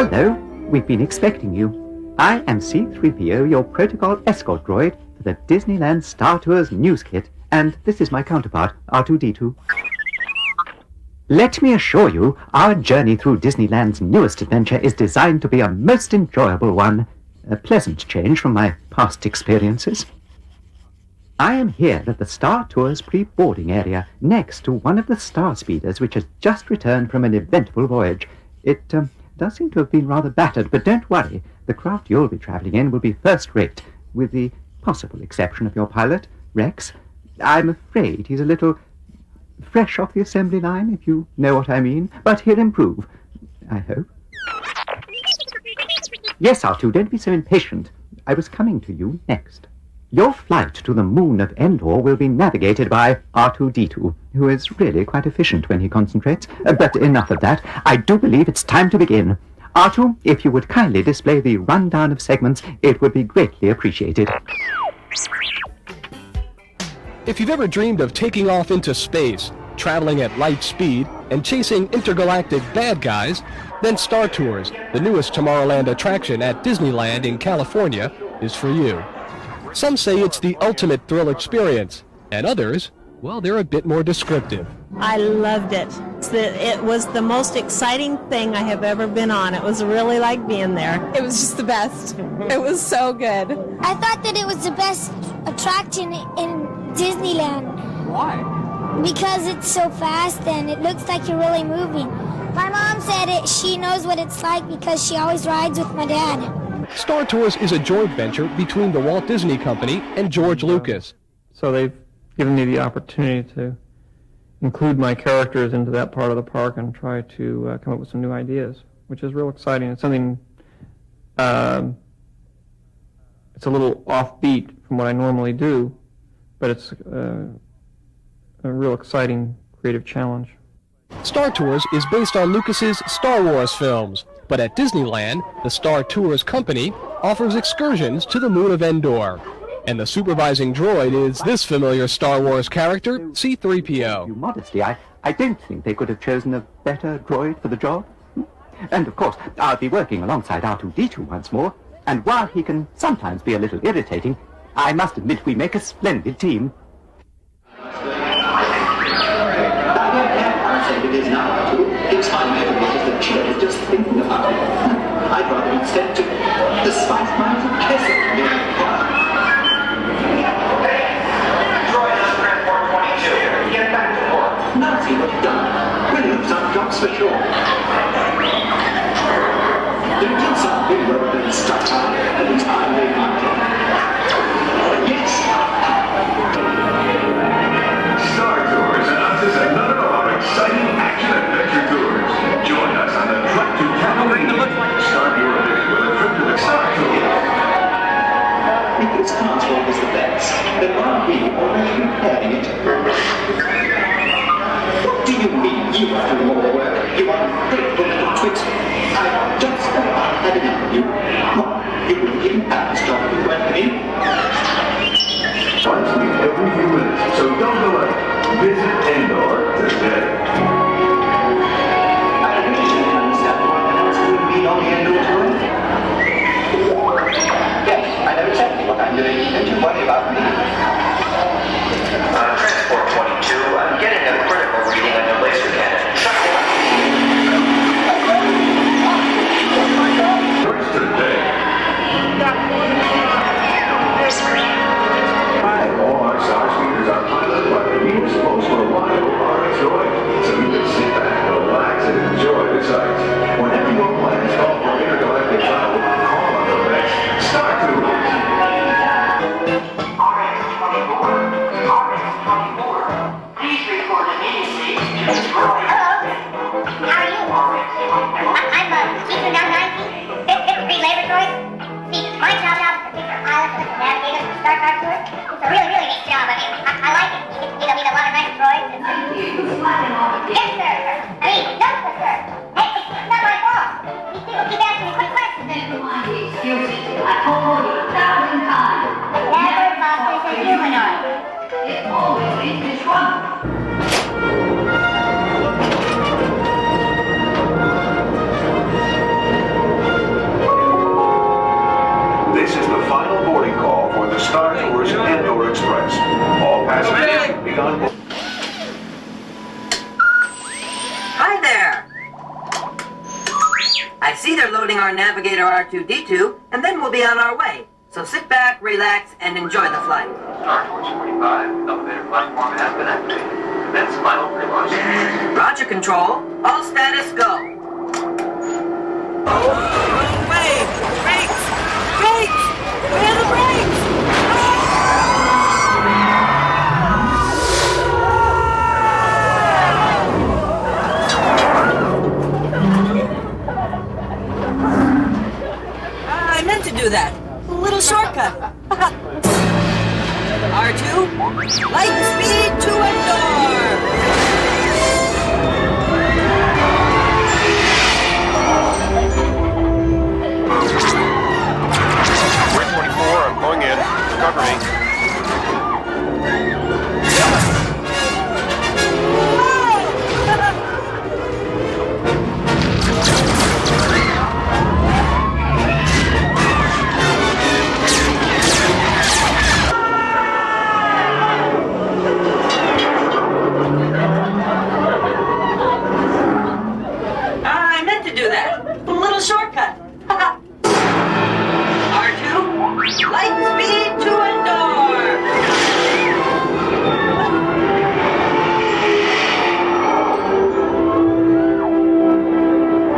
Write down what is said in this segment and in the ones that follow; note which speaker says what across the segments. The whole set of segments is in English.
Speaker 1: Hello, we've been expecting you. I am C-3PO, your protocol escort droid for the Disneyland Star Tours news kit, and this is my counterpart, R2-D2. Let me assure you, our journey through Disneyland's newest adventure is designed to be a most enjoyable one, a pleasant change from my past experiences. I am here at the Star Tours pre-boarding area, next to one of the Star Speeders which has just returned from an eventful voyage. It does seem to have been rather battered, but don't worry, the craft you'll be travelling in will be first-rate, with the possible exception of your pilot, Rex. I'm afraid he's a little fresh off the assembly line, if you know what I mean, but he'll improve, I hope. Yes, R2, don't be so impatient. I was coming to you next. Your flight to the moon of Endor will be navigated by R2-D2, who is really quite efficient when he concentrates. But enough of that. I do believe it's time to begin. R2, if you would kindly display the rundown of segments, it would be greatly appreciated.
Speaker 2: If you've ever dreamed of taking off into space, traveling at light speed, and chasing intergalactic bad guys, then Star Tours, the newest Tomorrowland attraction at Disneyland in California, is for you. Some say it's the ultimate thrill experience, and others, well, they're a bit more descriptive.
Speaker 3: I loved it. It was the most exciting thing I have ever been on. It was really like being there.
Speaker 4: It was just the best. It was so good.
Speaker 5: I thought that it was the best attraction in Disneyland.
Speaker 4: Why?
Speaker 5: Because it's so fast and it looks like you're really moving. My mom said she knows what it's like because she always rides with my dad.
Speaker 2: Star Tours is a joint venture between the Walt Disney Company and George Lucas.
Speaker 6: So they've given me the opportunity to include my characters into that part of the park and try to come up with some new ideas, which is real exciting. It's something, it's a little offbeat from what I normally do, but it's a real exciting creative challenge.
Speaker 2: Star Tours is based on Lucas's Star Wars films, but at Disneyland, the Star Tours company offers excursions to the moon of Endor. And the supervising droid is this familiar Star Wars character, C-3PO.
Speaker 1: With modesty, I don't think they could have chosen a better droid for the job. And of course, I'll be working alongside R2-D2 once more, and while he can sometimes be a little irritating, I must admit we make a splendid team.
Speaker 7: It is now, it's fine everybody the church just thinking about it. I'd rather be sent to the spice mines of Keswick. Droid on transport 22. Get back to work. Now see what you've done. We'll lose our jobs for sure. There is something rather than stuff out, at least I made my job. Yes.
Speaker 8: Star Tours announces another of our exciting action adventure tours. Join us on the trip to Catalina. Start your day with a trip to the Star Tours.
Speaker 7: If this console is the best, then aren't we already repairing it? What do you mean you have to do more work? You ungrateful little twit. I've just about had enough of you. What? You wouldn't even have this job if you weren't for me?
Speaker 8: Once meet every few minutes, so don't delay. Visit Endor today.
Speaker 7: I really didn't understand why the announcement would be on the Endor tour. Yes, I know exactly what I'm doing, and you worry about me.
Speaker 9: Transport 22, I'm getting a critical reading on your laser cannon.
Speaker 8: First today. All our Star Speeders are piloted by the most reliable RX droid, so you can sit back, relax, and enjoy the sights. Whenever your plans call for intergalactic travel, call on the best Star Tours.
Speaker 9: RX-24. Please report immediately to
Speaker 5: Hello. How are you? I'm C-299. This is Green Labor Droid. See, my job is to pick your pilots and navigators for Star Tours. It's a really, really neat job. I mean, I like it. You get to meet a lot of nice droids. Yes, sir. I mean, no, sir. Hey, it's not my fault. These people keep asking me quick questions.
Speaker 9: excuses. I told you 1,000 times.
Speaker 5: Never fuss with a humanoid.
Speaker 9: It always leads to trouble.
Speaker 8: Star Tours Indoor Express. All passengers be on board.
Speaker 10: Hi there! I see they're loading our Navigator R2-D2, and then we'll be on our way. So sit back, relax, and enjoy the flight.
Speaker 9: Star Tours 45, elevator platform has been activated. Commence final pre-launch.
Speaker 10: Roger, Control. All status go. Oh, wrong way! Brakes! Brakes! Where are the brakes? I meant to do that. A little shortcut. R2, light speed to Endor!
Speaker 2: Grid 24, I'm going in. Cover me.
Speaker 10: I meant to do that. A little shortcut. R2, light speed to Endor!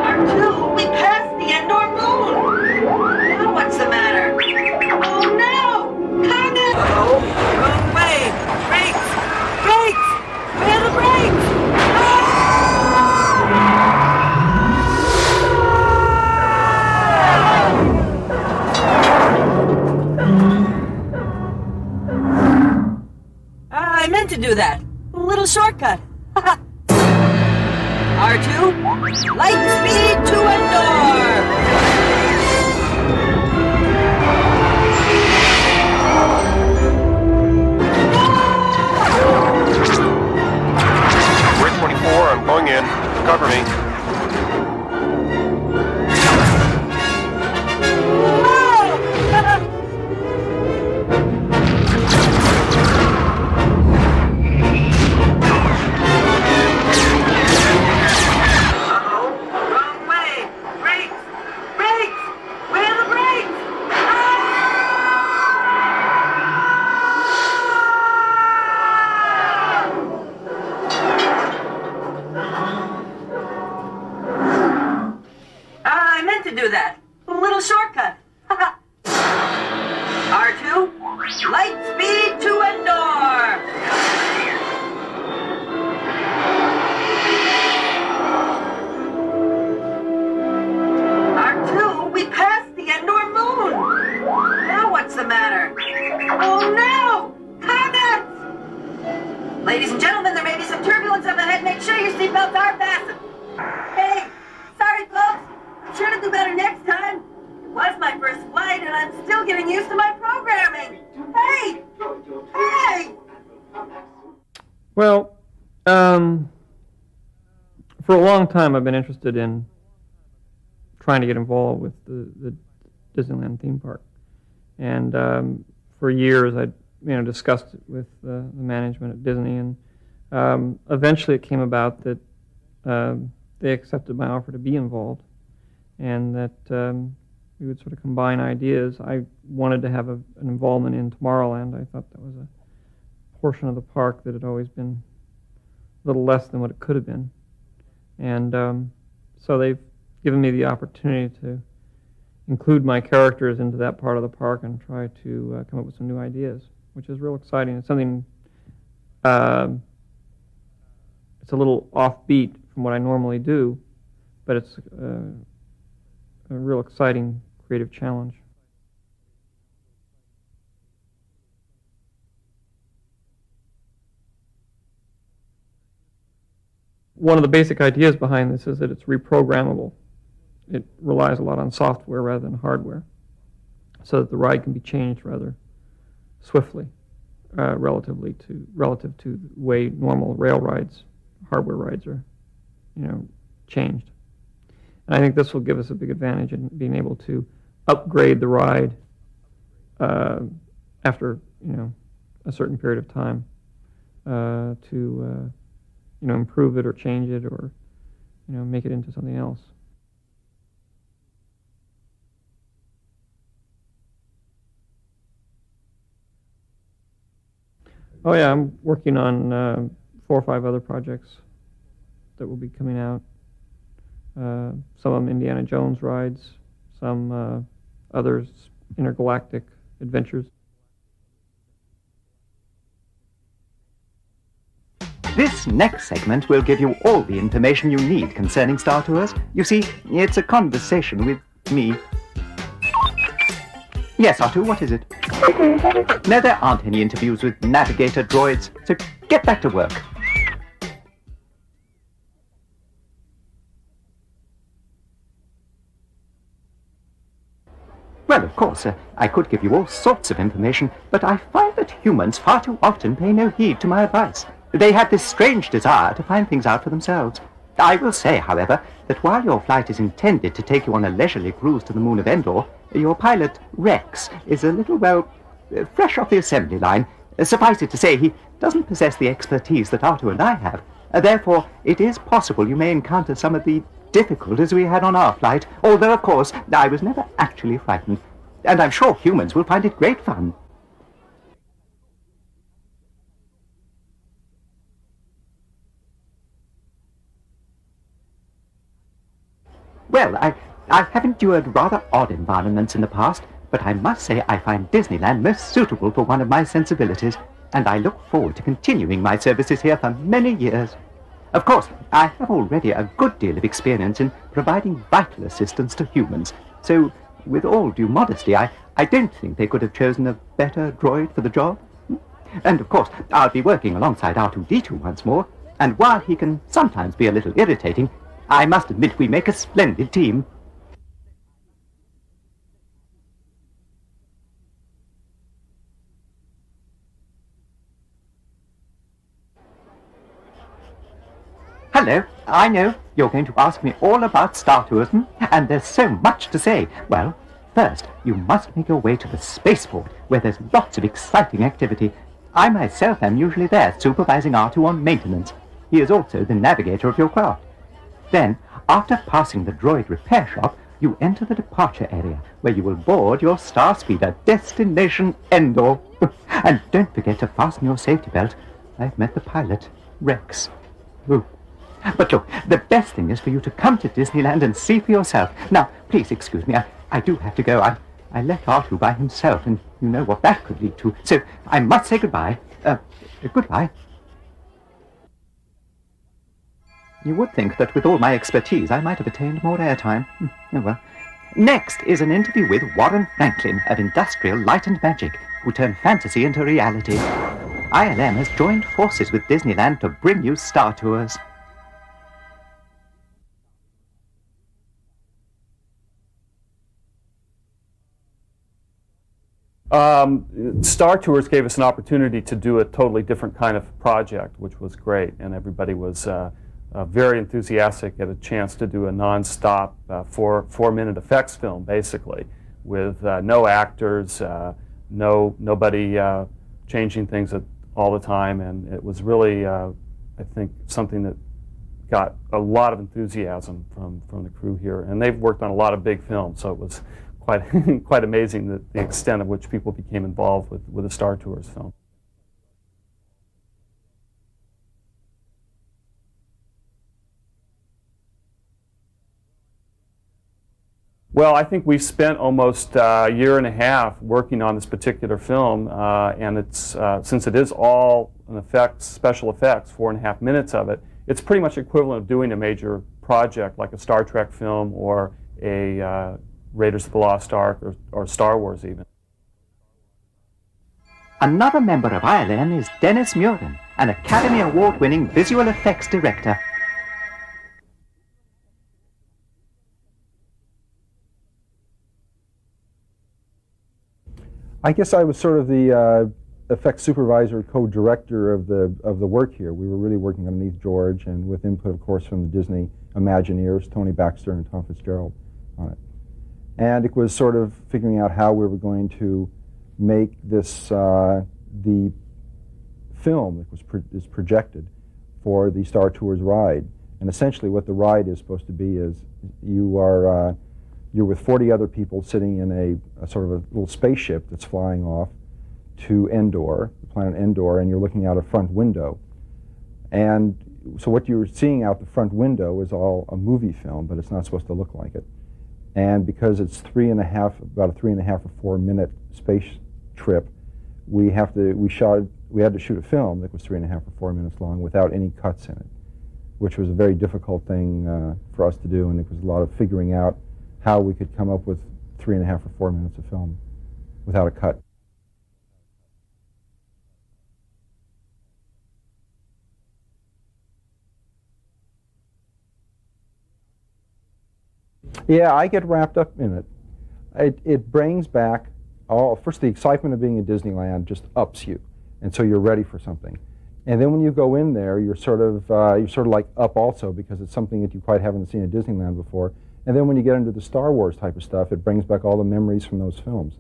Speaker 10: R2, we passed the Endor moon! Now what's the matter? Oh no! Kennitt! Uh-oh, wrong way! Brakes! Brakes! Where are the brakes? I meant to do that. A little shortcut. R2, light speed to Endor!
Speaker 2: Grid 24, I'm going in. Cover me.
Speaker 10: Do that. A little shortcut. R2, light speed to Endor! R2, we passed the Endor moon! Now what's the matter? Oh no! Kennitt! Ladies and gentlemen, there may be some turbulence up ahead. Make sure your seatbelts are fastened. Hey, sorry folks. Sure to do better next time. It was my first flight, and I'm still getting used to my programming. Hey! Hey!
Speaker 6: Well, for a long time I've been interested in trying to get involved with the Disneyland theme park. And for years I'd discussed it with the management at Disney, and eventually it came about that they accepted my offer to be involved, and that we would sort of combine ideas. I wanted to have an involvement in Tomorrowland. I thought that was a portion of the park that had always been a little less than what it could have been. And so they've given me the opportunity to include my characters into that part of the park and try to come up with some new ideas, which is real exciting. It's something, it's a little offbeat from what I normally do, but it's a real exciting creative challenge. One of the basic ideas behind this is that it's reprogrammable. It relies a lot on software rather than hardware, so that the ride can be changed rather swiftly, relative to the way normal rail rides, hardware rides are, changed. And I think this will give us a big advantage in being able to upgrade the ride after, a certain period of time to, improve it or change it or, make it into something else. Oh yeah, I'm working on 4 or 5 other projects that will be coming out. Some of them Indiana Jones rides, some others intergalactic adventures.
Speaker 1: This next segment will give you all the information you need concerning Star Tours. You see, it's a conversation with me. Yes, R2, what is it? No, there aren't any interviews with navigator droids, so get back to work. Well, of course, I could give you all sorts of information, but I find that humans far too often pay no heed to my advice. They have this strange desire to find things out for themselves. I will say, however, that while your flight is intended to take you on a leisurely cruise to the moon of Endor, your pilot, Rex, is a little, well, fresh off the assembly line. Suffice it to say, he doesn't possess the expertise that R2 and I have. Therefore, it is possible you may encounter some of the difficulties we had on our flight, although, of course, I was never actually frightened. And I'm sure humans will find it great fun. Well, I have endured rather odd environments in the past, but I must say I find Disneyland most suitable for one of my sensibilities, and I look forward to continuing my services here for many years. Of course, I have already a good deal of experience in providing vital assistance to humans, so with all due modesty, I don't think they could have chosen a better droid for the job. And of course, I'll be working alongside R2-D2 once more, and while he can sometimes be a little irritating, I must admit we make a splendid team. Hello, I know you're going to ask me all about Star Tours, and there's so much to say. Well, first, you must make your way to the spaceport, where there's lots of exciting activity. I myself am usually there, supervising R2 on maintenance. He is also the navigator of your craft. Then, after passing the droid repair shop, you enter the departure area, where you will board your star speeder, destination Endor. And don't forget to fasten your safety belt. I've met the pilot, Rex. Ooh. But look, the best thing is for you to come to Disneyland and see for yourself. Now, please excuse me, I do have to go. I left R2 by himself, and you know what that could lead to. So I must say goodbye. Goodbye. You would think that with all my expertise, I might have attained more airtime. Oh well. Next is an interview with Warren Franklin of Industrial Light and Magic, who turned fantasy into reality. ILM has joined forces with Disneyland to bring you Star Tours.
Speaker 11: Star Tours gave us an opportunity to do a totally different kind of project, which was great, and everybody was very enthusiastic, at a chance to do a non-stop 4-minute effects film, basically, with no actors, nobody changing things all the time, and it was really, I think, something that got a lot of enthusiasm from the crew here, and they've worked on a lot of big films, so it was quite amazing the extent of which people became involved with a Star Tours film. Well, I think we've spent almost a year and a half working on this particular film, and it's since it is all special effects, 4.5 minutes of it, it's pretty much equivalent of doing a major project like a Star Trek film or a Raiders of the Lost Ark or Star Wars even.
Speaker 1: Another member of ILM is Dennis Muren, an Academy Award-winning visual effects director.
Speaker 12: I guess I was sort of the effects supervisor, co-director of the work here. We were really working underneath George, and with input, of course, from the Disney Imagineers, Tony Baxter and Tom Fitzgerald on it. And it was sort of figuring out how we were going to make this the film that is projected for the Star Tours ride. And essentially what the ride is supposed to be is you're with 40 other people sitting in a sort of a little spaceship that's flying off to Endor, the planet Endor, and you're looking out a front window. And so what you're seeing out the front window is all a movie film, but it's not supposed to look like it. And because it's about a 3.5 or 4 minute space trip, we had to shoot a film that was 3.5 or 4 minutes long without any cuts in it, which was a very difficult thing for us to do, and it was a lot of figuring out how we could come up with 3.5 or 4 minutes of film without a cut. Yeah, I get wrapped up in it. It brings back first the excitement of being in Disneyland just ups you, and so you're ready for something. And then when you go in there, you're sort of like up also, because it's something that you quite haven't seen at Disneyland before. And then when you get into the Star Wars type of stuff, it brings back all the memories from those films.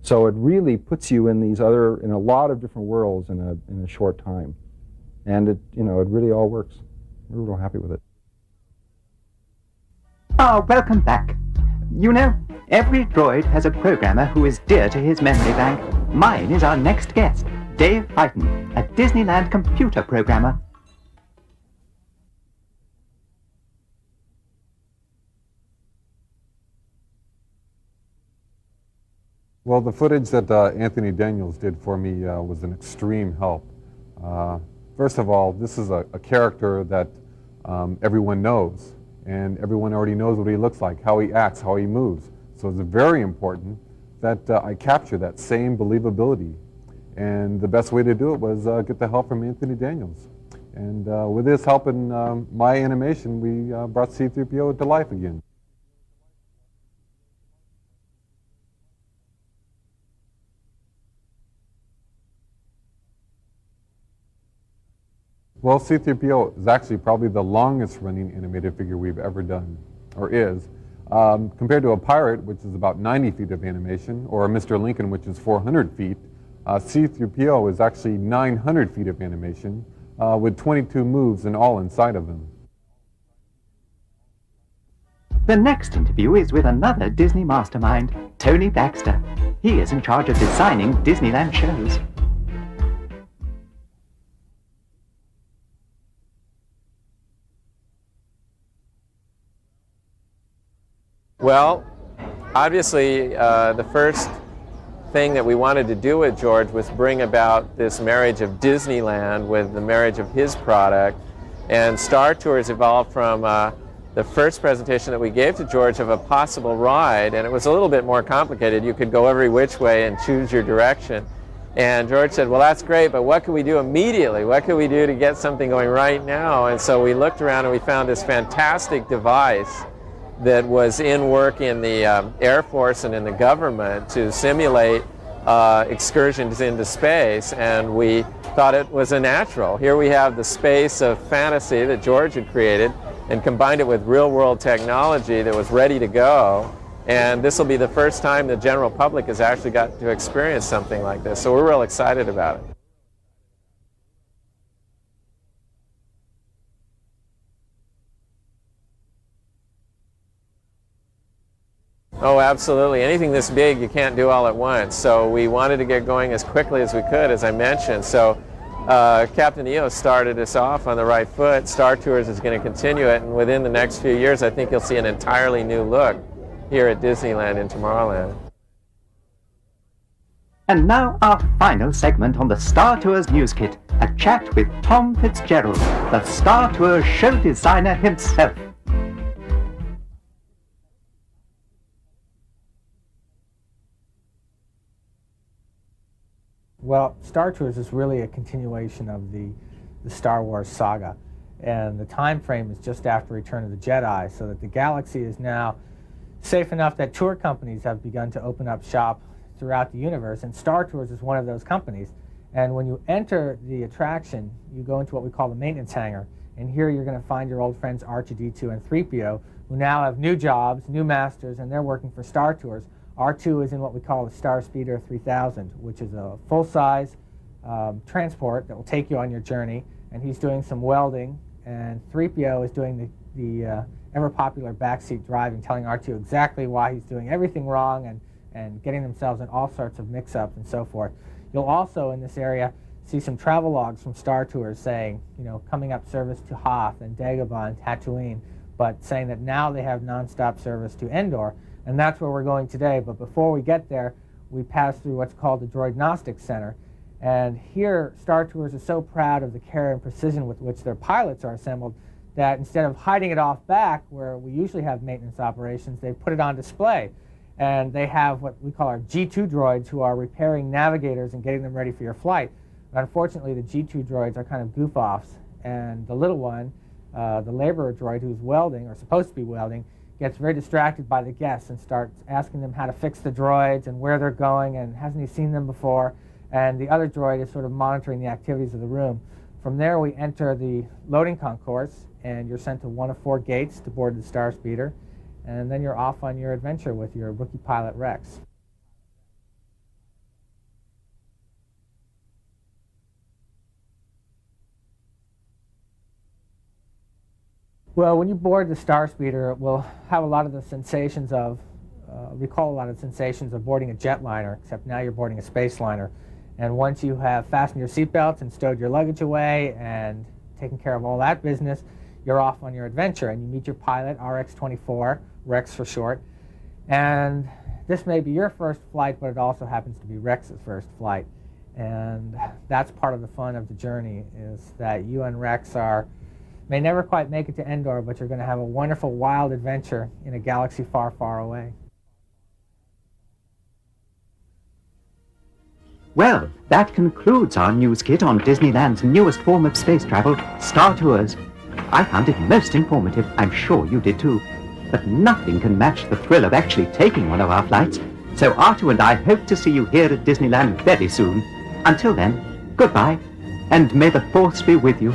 Speaker 12: So it really puts you in in a lot of different worlds in a short time, and it really all works. We're real happy with it.
Speaker 1: Ah, welcome back. You know, every droid has a programmer who is dear to his memory bank. Mine is our next guest, Dave Hyten, a Disneyland computer programmer.
Speaker 13: Well, the footage that Anthony Daniels did for me was an extreme help. First of all, this is a character that everyone knows, and everyone already knows what he looks like, how he acts, how he moves. So it's very important that I capture that same believability. And the best way to do it was get the help from Anthony Daniels. And with his help in my animation, we brought C-3PO to life again. Well, C-3PO is actually probably the longest running animated figure we've ever done, or is. Compared to a pirate, which is about 90 feet of animation, or a Mr. Lincoln, which is 400 feet, C-3PO is actually 900 feet of animation, with 22 moves and all inside of them.
Speaker 1: The next interview is with another Disney mastermind, Tony Baxter. He is in charge of designing Disneyland shows.
Speaker 14: Well, obviously, the first thing that we wanted to do with George was bring about this marriage of Disneyland with the marriage of his product. And Star Tours evolved from the first presentation that we gave to George of a possible ride, and it was a little bit more complicated. You could go every which way and choose your direction. And George said, well, that's great, but what can we do immediately? What can we do to get something going right now? And so we looked around and we found this fantastic device that was in work in the Air Force and in the government to simulate excursions into space, and we thought it was a natural. Here we have the space of fantasy that George had created and combined it with real-world technology that was ready to go, and this will be the first time the general public has actually got to experience something like this, so we're real excited about it. Oh, absolutely. Anything this big you can't do all at once. So we wanted to get going as quickly as we could, as I mentioned. So Captain EO started us off on the right foot. Star Tours is going to continue it, and within the next few years I think you'll see an entirely new look here at Disneyland in Tomorrowland.
Speaker 1: And now our final segment on the Star Tours News Kit, a chat with Tom Fitzgerald, the Star Tours show designer himself.
Speaker 15: Well, Star Tours is really a continuation of the Star Wars saga, and the time frame is just after Return of the Jedi, so that the galaxy is now safe enough that tour companies have begun to open up shop throughout the universe, and Star Tours is one of those companies. And when you enter the attraction, you go into what we call the maintenance hangar, and here you're going to find your old friends R2-D2 and 3PO, who now have new jobs, new masters, and they're working for Star Tours, R2 is in what we call the Star Speeder 3000, which is a full-size transport that will take you on your journey, and he's doing some welding, and 3PO is doing the ever-popular backseat driving, telling R2 exactly why he's doing everything wrong and getting themselves in all sorts of mix-ups and so forth. You'll also, in this area, see some travel logs from Star Tours saying, you know, coming up service to Hoth and Dagobah and Tatooine, but saying that now they have nonstop service to Endor, and that's where we're going today. But before we get there, we pass through what's called the Droidnostic Center. And here, Star Tours is so proud of the care and precision with which their pilots are assembled that instead of hiding it off back, where we usually have maintenance operations, they put it on display. And they have what we call our G2 droids, who are repairing navigators and getting them ready for your flight. But unfortunately, the G2 droids are kind of goof-offs, and the little one, the laborer droid who's welding, or supposed to be welding, gets very distracted by the guests and starts asking them how to fix the droids and where they're going and hasn't he seen them before. And the other droid is sort of monitoring the activities of the room. From there, we enter the loading concourse, and you're sent to one of 4 gates to board the Star Speeder, and then you're off on your adventure with your rookie pilot, Rex. Well, when you board the Star Speeder, it will have a lot of the sensations of, recall a lot of the sensations of boarding a jetliner, except now you're boarding a space liner. And once you have fastened your seatbelts and stowed your luggage away and taken care of all that business, you're off on your adventure, and you meet your pilot, RX-24, Rex for short. And this may be your first flight, but it also happens to be Rex's first flight. And that's part of the fun of the journey, is that you and Rex may never quite make it to Endor, but you're going to have a wonderful, wild adventure in a galaxy far, far away.
Speaker 1: Well, that concludes our news kit on Disneyland's newest form of space travel, Star Tours. I found it most informative. I'm sure you did too. But nothing can match the thrill of actually taking one of our flights. So Artu and I hope to see you here at Disneyland very soon. Until then, goodbye, and may the Force be with you.